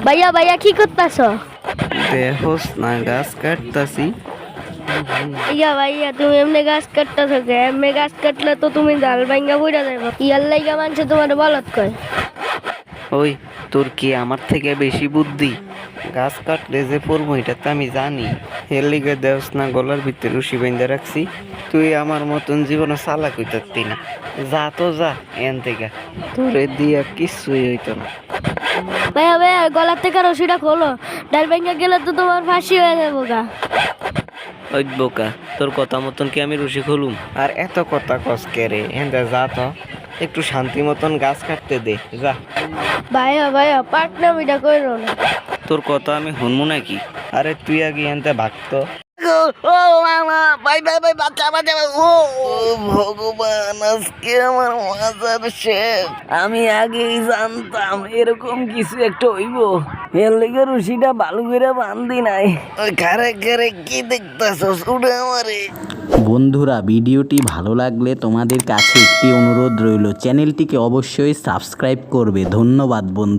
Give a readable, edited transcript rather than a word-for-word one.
ভাইয়া ভাইয়া কি করতেছ? দেখোস না গাছ কাটতাছি। ইয়া ভাইয়া তুমি এমনি গাছ কাটতেছ কে? এমনি গাছ কাটলে তো তুমি ডাল ভাঙ্গা পড়ে যাবে। ইয়ার লাইগা মানুষ তোমার বলত কয়। ওই তোর কি আমার থেকে বেশি বুদ্ধি? গাছ কাটলে যে পড়বো এটা তো আমি জানি। এর লিগে দেওস না গলার ভিতরে রশি বেঁধে রাখছি। তুই আমার মতন জীবনে চালাক হইতারতি না। যা তো যা এন থেকে, তোরে দিয়া কিছুই হইতো না। ভাইয়া ভাইয়া গলার থেকে রশিটা খোলো, ডাল ভাঙ্গা গেলে তো তোমার ফাঁসি হয়ে যাবো গা। ওই বোকা, তোর কথা মতন কি আমি রশি খুলুম? আর এত কথা কস কে রে? হ্যাঁ যা তো, একটু শান্তি মতন গাছ কাটতে দে যা। ভাইয়া ভাইয়া পাটনামিটা কইরো না। তোর কথা আমি শুনবো নাকি? আরে তুই আগে এনতে ভাগতো। ও মামা, ভাই ভাই ভাই, বাচ্চা বাচ্চা, ও ভগবান, আজকে আমার মাজার শেষ। আমি আগেই জানতাম এরকম কিছু একটা হইব। এর লেগে রশিটা ভালো করে বান্ধি নাই। ওই ঘরে ঘরে কি দেখতাছস? উঠে আমারে। বন্ধুরা, ভিডিওটি ভালো লাগলে তোমাদের কাছে একটি অনুরোধ রইল, চ্যানেলটিকে অবশ্যই সাবস্ক্রাইব করবে। ধন্যবাদ বন্ধু।